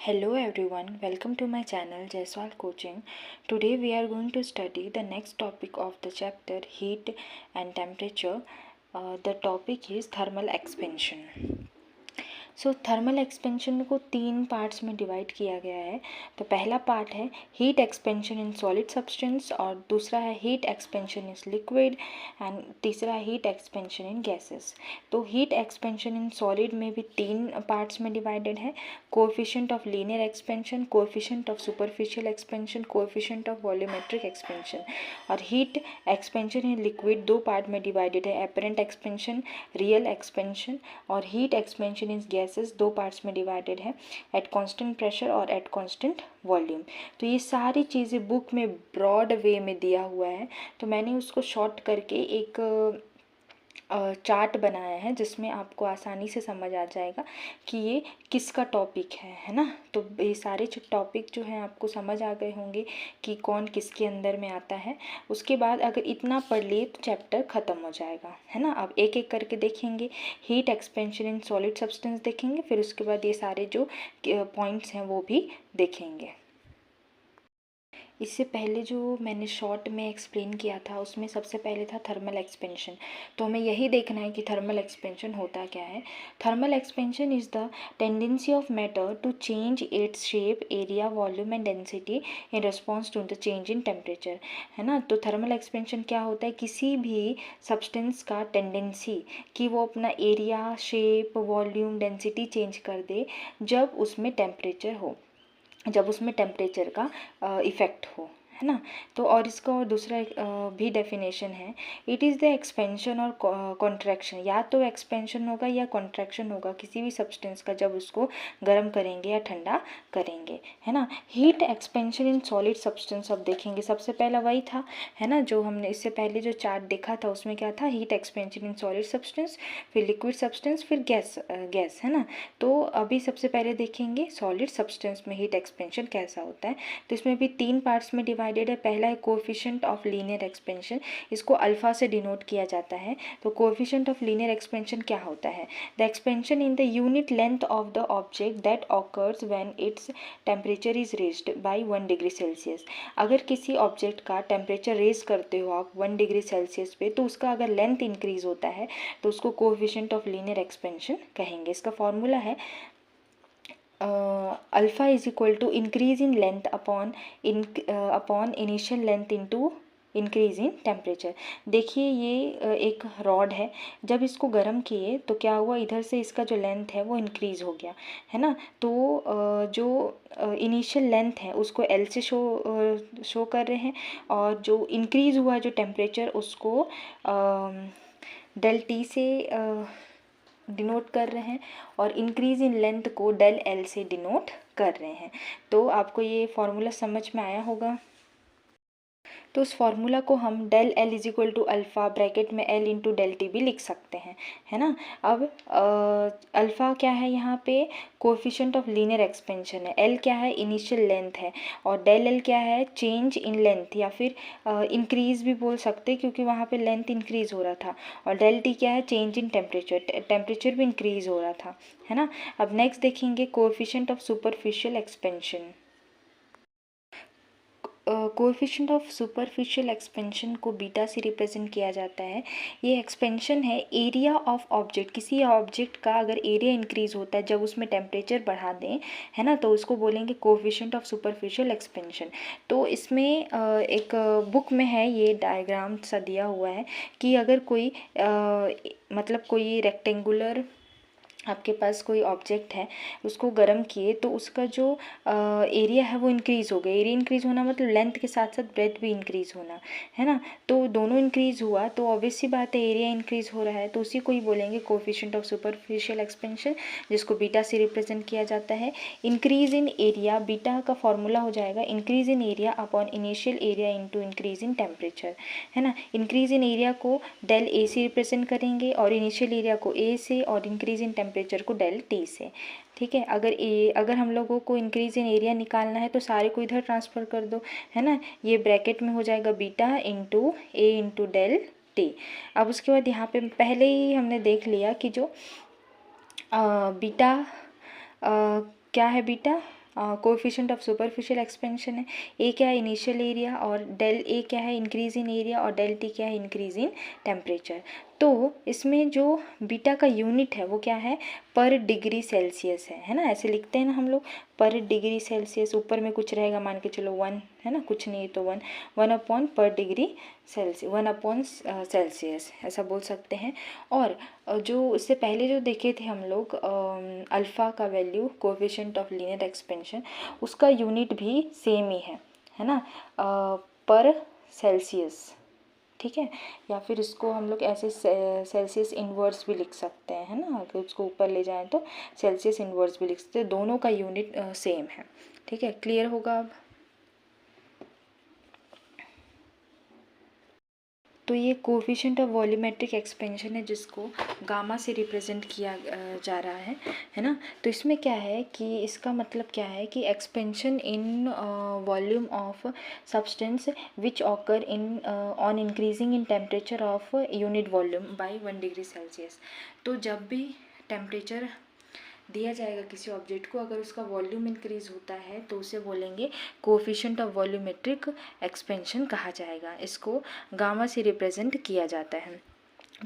Hello everyone, welcome to my channel Jaiswal Coaching. Today we are going to study the next topic of the chapter heat and temperature. The topic is thermal expansion. Thermal expansion को 3 parts में divide किया गया है। तो पहला part है heat expansion in solid substance और दूसरा है heat expansion in liquid and तीसरा हीट एक्सपेंशन इन गैसेस। तो हीट एक्सपेंशन इन सॉलिड में भी 3 पार्ट्स में डिवाइडेड है। Coefficient of linear expansion, coefficient of superficial expansion, coefficient of volumetric expansion. और heat expansion in liquid 2 part में divided है, apparent expansion, real expansion. और heat expansion in gases 2 parts में divided है, एट कांस्टेंट प्रेशर और at constant volume. तो ये सारी चीज़ें बुक में ब्रॉड वे में दिया हुआ है, तो मैंने उसको शॉर्ट करके एक चार्ट बनाया है जिसमें आपको आसानी से समझ आ जाएगा कि ये किसका टॉपिक है ना। तो ये सारे टॉपिक जो हैं आपको समझ आ गए होंगे कि कौन किसके अंदर में आता है। उसके बाद अगर इतना पढ़ लिए तो चैप्टर ख़त्म हो जाएगा, है ना। अब एक एक करके देखेंगे। Heat expansion in solid substance देखेंगे, फिर उसके बाद ये सारे जो पॉइंट्स हैं वो भी देखेंगे। इससे पहले जो मैंने शॉर्ट में एक्सप्लेन किया था उसमें सबसे पहले था थर्मल एक्सपेंशन। तो हमें यही देखना है कि थर्मल एक्सपेंशन होता क्या है। Thermal expansion is the tendency of matter to change its shape, area, volume and density in response to the change in temperature, है ना। तो थर्मल एक्सपेंशन क्या होता है, किसी भी सब्सटेंस का टेंडेंसी कि वो अपना area, shape, volume, density change कर दे जब उसमें टेम्परेचर हो, जब उसमें टेम्परेचर का इफ़ेक्ट हो, है ना। तो और इसका और दूसरा भी डेफिनेशन है, इट इज़ द एक्सपेंशन और कॉन्ट्रैक्शन, या तो एक्सपेंशन होगा या कॉन्ट्रैक्शन होगा किसी भी सब्सटेंस का जब उसको गर्म करेंगे या ठंडा करेंगे, है ना। Heat expansion in solid substance अब देखेंगे। सबसे पहला वही था, है ना, जो हमने इससे पहले जो चार्ट देखा था उसमें क्या था, heat expansion in solid substance, फिर लिक्विड सब्सटेंस, फिर गैस, है ना। तो अभी सबसे पहले देखेंगे सॉलिड सब्सटेंस में हीट एक्सपेंशन कैसा होता है। तो इसमें भी 3 पार्ट्स में डिवाइडेड है। पहला है कोएफिशिएंट ऑफ लीनियर एक्सपेंशन, इसको अल्फा से डिनोट किया जाता है। तो कोएफिशिएंट ऑफ लीनियर एक्सपेंशन क्या होता है, the expansion in the unit length of the object that occurs when its temperature is raised bye 1 degree Celsius. अगर किसी ऑब्जेक्ट का टेम्परेचर रेज करते हो आप 1 डिग्री सेल्सियस पे, तो उसका अगर लेंथ इंक्रीज होता है तो उसको कोएफिशिएंट ऑफ लीनियर एक्सपेंशन कहेंगे। इसका फॉर्मूला है alpha is equal to increase in length upon initial length into increase in temperature. देखिए ये एक रॉड है, जब इसको गर्म किए तो क्या हुआ, इधर से इसका जो लेंथ है वो इंक्रीज हो गया, है ना। तो जो इनिशियल लेंथ है उसको एल से शो कर रहे हैं, और जो इंक्रीज हुआ जो टेम्परेचर उसको डेल टी से डिनोट कर रहे हैं, और इंक्रीज इन लेंथ को डेल एल से डिनोट कर रहे हैं। तो आपको ये फॉर्मूला समझ में आया होगा। तो उस फॉर्मूला को हम del L is equal to alpha bracket में एल इंटू डेल टी भी लिख सकते हैं, है ना। अब अल्फ़ा क्या है यहाँ पे, कोएफिशिएंट ऑफ लीनियर एक्सपेंशन है, एल क्या है, इनिशियल लेंथ है, और डेल एल क्या है, चेंज इन लेंथ, या फिर इंक्रीज भी बोल सकते क्योंकि वहाँ पे लेंथ इंक्रीज हो रहा था। और डेल टी क्या है, चेंज इन टेम्परेचर, टेम्परेचर भी इंक्रीज हो रहा था, है ना। अब नेक्स्ट देखेंगे coefficient of superficial expansion. Coefficient of superficial expansion को बीटा से रिप्रेजेंट किया जाता है। ये एक्सपेंशन है एरिया ऑफ ऑब्जेक्ट, किसी ऑब्जेक्ट का अगर एरिया इंक्रीज होता है जब उसमें टेम्परेचर बढ़ा दें, है ना, तो उसको बोलेंगे कोएफिशिएंट ऑफ सुपरफिशियल एक्सपेंशन। तो इसमें एक बुक में है ये डायग्राम सा दिया हुआ है कि अगर कोई मतलब कोई रेक्टेंगुलर आपके पास कोई ऑब्जेक्ट है, उसको गर्म किए तो उसका जो एरिया है वो इंक्रीज़ हो गया। एरिया इंक्रीज़ होना मतलब लेंथ के साथ साथ ब्रेथ भी इंक्रीज़ होना, है ना। तो दोनों इंक्रीज़ हुआ तो ऑब्वियस सी बात है एरिया इंक्रीज़ हो रहा है, तो उसी को ही बोलेंगे कोएफिशिएंट ऑफ सुपरफिशियल एक्सपेंशन, जिसको बीटा से रिप्रेजेंट किया जाता है। इंक्रीज़ इन एरिया, बीटा का फॉर्मूला हो जाएगा increase in area upon initial area into increase in temperature, है ना। इंक्रीज़ इन एरिया को डेल ए से रिप्रेजेंट करेंगे, और इनिशियल एरिया को ए से, और इंक्रीज़ इन टेम्परेचर को डेल टी से, ठीक है। अगर हम लोगों को इंक्रीज इन एरिया निकालना है तो सारे को इधर ट्रांसफ़र कर दो, है ना। ये ब्रैकेट में हो जाएगा बीटा इंटू ए इंटू डेल टी। अब उसके बाद यहाँ पे पहले ही हमने देख लिया कि जो बीटा क्या है, beta coefficient of superficial expansion है, ए क्या है इनिशियल एरिया, और डेल ए क्या है इंक्रीज इन एरिया, और डेल टी क्या है इंक्रीज इन टेम्परेचर। तो इसमें जो बीटा का यूनिट है वो क्या है, पर डिग्री सेल्सियस है ना, ऐसे लिखते हैं ना हम लोग, पर डिग्री सेल्सियस, ऊपर में कुछ रहेगा मान के चलो 1 है ना, कुछ नहीं तो 1 अपॉन पर डिग्री सेल्सियस, 1 अपॉन सेल्सियस ऐसा बोल सकते हैं। और जो इससे पहले जो देखे थे हम लोग अल्फ़ा का value coefficient of linear expansion, उसका यूनिट भी सेम ही है ना, पर सेल्सियस, ठीक है, या फिर इसको हम लोग ऐसे सेल्सियस इन्वर्स भी लिख सकते हैं, है ना, अगर उसको ऊपर ले जाएं तो सेल्सियस इन्वर्स भी लिख सकते हैं, दोनों का यूनिट सेम है, ठीक है, क्लियर होगा अब। तो ये कोएफिशिएंट ऑफ वॉल्यूमेट्रिक एक्सपेंशन है जिसको गामा से रिप्रेजेंट किया जा रहा है ना। तो इसमें क्या है कि इसका मतलब क्या है कि expansion in volume of substance which occur in on increasing in temperature of unit volume by 1 degree Celsius. तो जब भी टेम्परेचर दिया जाएगा किसी ऑब्जेक्ट को, अगर उसका वॉल्यूम इंक्रीज होता है तो उसे बोलेंगे कोएफिशिएंट ऑफ वॉल्यूमेट्रिक एक्सपेंशन कहा जाएगा। इसको गामा से रिप्रेजेंट किया जाता है।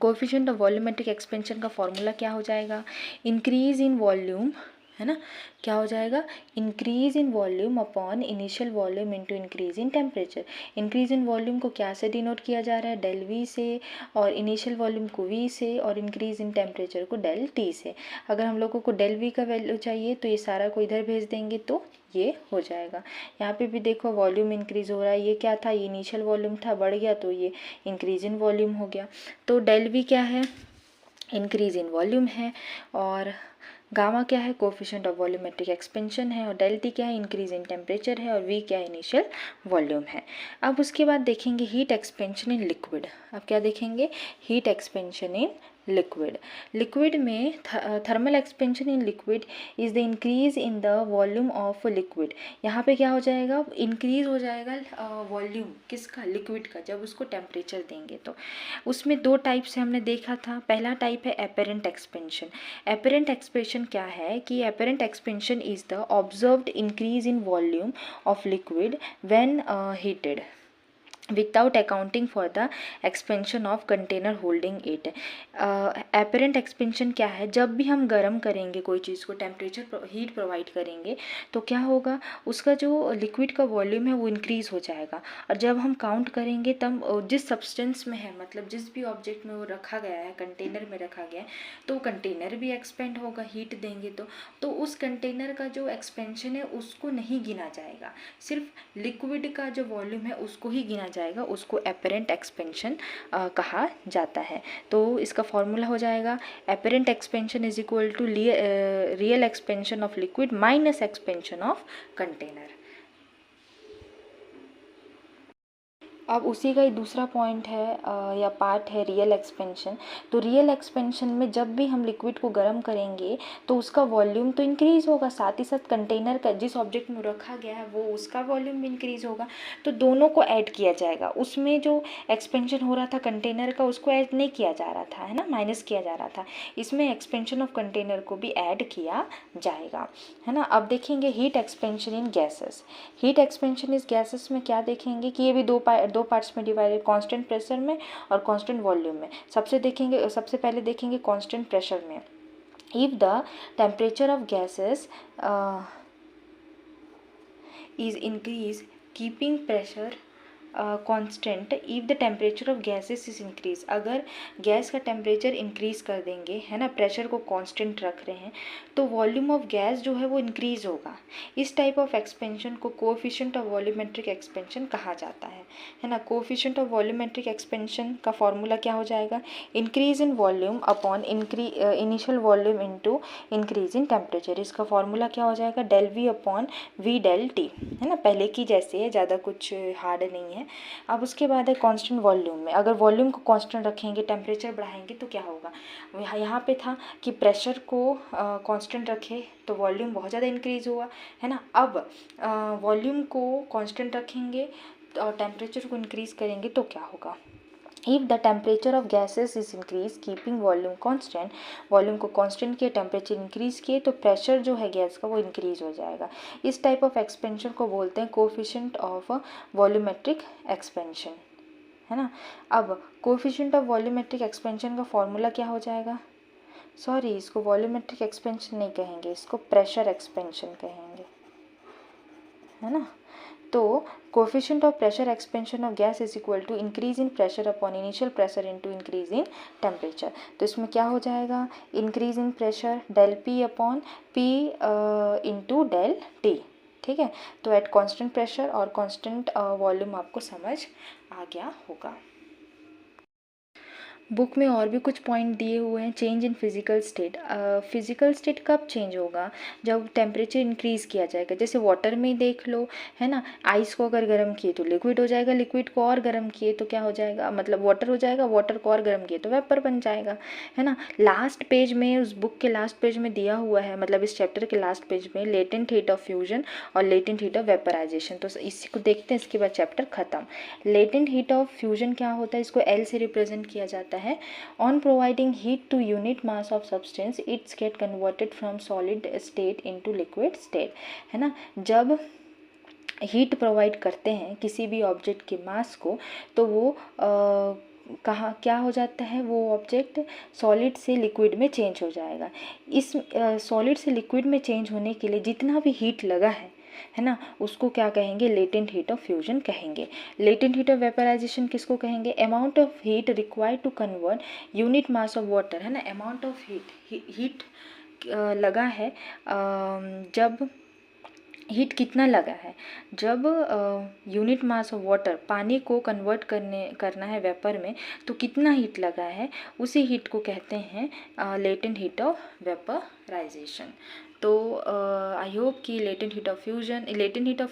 कोएफिशिएंट ऑफ वॉल्यूमेट्रिक एक्सपेंशन का फॉर्मूला क्या हो जाएगा, इंक्रीज इन वॉल्यूम, है ना, क्या हो जाएगा, increase in volume upon initial volume into increase in temperature. Increase in volume को क्या से डिनोट किया जा रहा है, डेल वी से, और इनिशियल वॉल्यूम को वी से, और इंक्रीज इन टेम्परेचर को डेल टी से। अगर हम लोगों को डेल वी का वैल्यू चाहिए तो ये सारा को इधर भेज देंगे तो ये हो जाएगा। यहाँ पे भी देखो वॉल्यूम इंक्रीज हो रहा है, ये क्या था, ये इनिशियल वॉल्यूम था, बढ़ गया तो ये इंक्रीज इन वॉल्यूम हो गया। तो डेल वी क्या है, इंक्रीज इन वॉल्यूम है, और गामा क्या है, कोएफिशिएंट ऑफ वॉल्यूमेट्रिक एक्सपेंशन है, और डेल टी क्या है, इंक्रीज इन टेम्परेचर है, और वी क्या है, इनिशियल वॉल्यूम है। अब उसके बाद देखेंगे हीट एक्सपेंशन इन लिक्विड। अब क्या देखेंगे, heat expansion in liquid. Liquid में thermal expansion in liquid is the increase in the volume of liquid. यहाँ पे क्या हो जाएगा, इंक्रीज हो जाएगा वॉल्यूम किसका, लिक्विड का, जब उसको टेम्परेचर देंगे। तो उसमें दो टाइप से हमने देखा था। पहला टाइप है एपेरेंट एक्सपेंशन। एपेरेंट एक्सपेंशन क्या है कि apparent expansion is the observed increase in volume of liquid when heated without accounting for the expansion of container holding it. Apparent expansion क्या है, जब भी हम गर्म करेंगे कोई चीज़ को, टेम्परेचर हीट प्रोवाइड करेंगे तो क्या होगा, उसका जो लिक्विड का वॉल्यूम है वो इंक्रीज़ हो जाएगा। और जब हम काउंट करेंगे तब जिस सब्सटेंस में है, मतलब जिस भी ऑब्जेक्ट में वो रखा गया है, कंटेनर में रखा गया है, तो कंटेनर भी एक्सपेंड होगा हीट देंगे तो उस कंटेनर का जो एक्सपेंशन है उसको नहीं गिना जाएगा, सिर्फ लिक्विड का जो वॉल्यूम है उसको ही गिना जाएगा, उसको एपेरेंट एक्सपेंशन कहा जाता है। तो इसका फॉर्मूला हो जाएगा apparent expansion is equal to real expansion of liquid minus expansion of container. अब उसी का ही दूसरा पॉइंट है या पार्ट है रियल एक्सपेंशन। तो रियल एक्सपेंशन में जब भी हम लिक्विड को गर्म करेंगे तो उसका वॉल्यूम तो इंक्रीज़ होगा, साथ ही साथ कंटेनर का जिस ऑब्जेक्ट में रखा गया है वो उसका वॉल्यूम भी इंक्रीज़ होगा। तो दोनों को ऐड किया जाएगा। उसमें जो एक्सपेंशन हो रहा था कंटेनर का उसको ऐड नहीं किया जा रहा था, है ना, माइनस किया जा रहा था। इसमें एक्सपेंशन ऑफ कंटेनर को भी ऐड किया जाएगा, है ना। अब देखेंगे heat expansion in gases. Heat expansion इस गैसेस में क्या देखेंगे कि ये भी दो पार्ट्स में डिवाइडेड, कांस्टेंट प्रेशर में और कांस्टेंट वॉल्यूम में। सबसे पहले देखेंगे कांस्टेंट प्रेशर में। If the temperature of gases is increase keeping pressure constant if the temperature of gases is increase. अगर गैस का टेम्परेचर इंक्रीज कर देंगे, है ना, प्रेशर को कांस्टेंट रख रहे हैं, तो वॉल्यूम ऑफ गैस जो है वो इंक्रीज होगा। इस टाइप ऑफ एक्सपेंशन को कोएफिशिएंट ऑफ वॉल्यूमेट्रिक एक्सपेंशन कहा जाता है ना। कोएफिशिएंट ऑफ वॉल्यूमेट्रिक एक्सपेंशन का फॉर्मूला क्या हो जाएगा, increase in volume upon initial volume into increase in temperature. इसका फॉर्मूला क्या हो जाएगा, del V upon V del T, है ना, पहले की जैसे है, ज़्यादा कुछ हार्ड नहीं है। अब उसके बाद है कांस्टेंट वॉल्यूम में। अगर वॉल्यूम को कांस्टेंट रखेंगे, टेम्परेचर बढ़ाएंगे तो क्या होगा, यहाँ पे था कि प्रेशर को कांस्टेंट रखे तो वॉल्यूम बहुत ज़्यादा इंक्रीज हुआ, है ना। अब वॉल्यूम को कांस्टेंट रखेंगे और टेम्परेचर को इंक्रीज करेंगे तो क्या होगा, if the temperature of gases is increase keeping volume constant, volume को कांस्टेंट किए, टेम्परेचर इंक्रीज किए तो प्रेशर जो है गैस का वो इंक्रीज हो जाएगा। इस टाइप ऑफ एक्सपेंशन को बोलते हैं कोफिशिएंट ऑफ वॉल्यूमेट्रिक एक्सपेंशन, है ना। अब कोफिशिएंट ऑफ वॉल्यूमेट्रिक एक्सपेंशन का फॉर्मूला क्या हो जाएगा, सॉरी इसको वॉल्यूमेट्रिक एक्सपेंशन नहीं कहेंगे, इसको प्रेशर एक्सपेंशन कहेंगे, है ना। तो coefficient of pressure expansion of gas is equal to increase in pressure upon initial pressure into increase in temperature. तो इसमें क्या हो जाएगा, increase in pressure del P upon P into del T, ठीक है। तो एट कांस्टेंट प्रेशर और constant volume आपको समझ आ गया होगा। बुक में और भी कुछ पॉइंट दिए हुए हैं। Change in physical state, physical state कब चेंज होगा, जब टेम्परेचर इंक्रीज़ किया जाएगा। जैसे वाटर में ही देख लो, है ना, आइस को अगर गर्म किए तो लिक्विड हो जाएगा, लिक्विड को और गर्म किए तो क्या हो जाएगा, मतलब वाटर हो जाएगा, वाटर को और गर्म किए तो वेपर बन जाएगा, है ना। लास्ट पेज में, उस बुक के लास्ट पेज में दिया हुआ है, मतलब इस चैप्टर के लास्ट पेज में लेटेंट हीट ऑफ फ्यूजन और लेटेंट हीट ऑफ वेपराइजेशन। तो इसी को देखते हैं, इसके बाद चैप्टर खत्म। लेटेंट हीट ऑफ फ्यूजन क्या होता है, इसको एल से रिप्रेजेंट किया जाता है। On providing heat to unit mass of substance, it's get converted from solid state into liquid state, है ना। जब हीट प्रोवाइड करते हैं किसी भी ऑब्जेक्ट के मास को तो वो कहाँ क्या हो जाता है, वो ऑब्जेक्ट सॉलिड से लिक्विड में चेंज हो जाएगा। इस सॉलिड से लिक्विड में चेंज होने के लिए जितना भी हीट लगा है ना, उसको क्या कहेंगे, लेटेंट हीट ऑफ फ्यूजन कहेंगे। लेटेंट हीट ऑफ वेपराइजेशन किसको कहेंगे, amount of heat required to convert unit mass of water, है ना। अमाउंट ऑफ हीट लगा है, जब हीट कितना लगा है, जब यूनिट मास ऑफ वाटर, पानी को कन्वर्ट करना है वेपर में, तो कितना हीट लगा है, उसी हीट को कहते हैं लेटेंट हीट ऑफ वेपराइजेशन। तो आई होप कि लेटेंट हीट ऑफ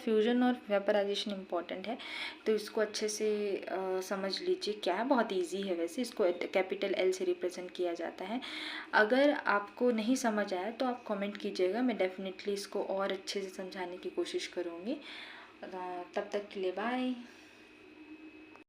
फ्यूजन और वेपराइजेशन इम्पॉर्टेंट है, तो इसको अच्छे से समझ लीजिए। क्या है, बहुत इजी है वैसे, इसको कैपिटल एल से रिप्रेजेंट किया जाता है। अगर आपको नहीं समझ आया तो आप कमेंट कीजिएगा, मैं डेफिनेटली इसको और अच्छे से समझाने की कोशिश करूँगी। तब तक के लिए बाय।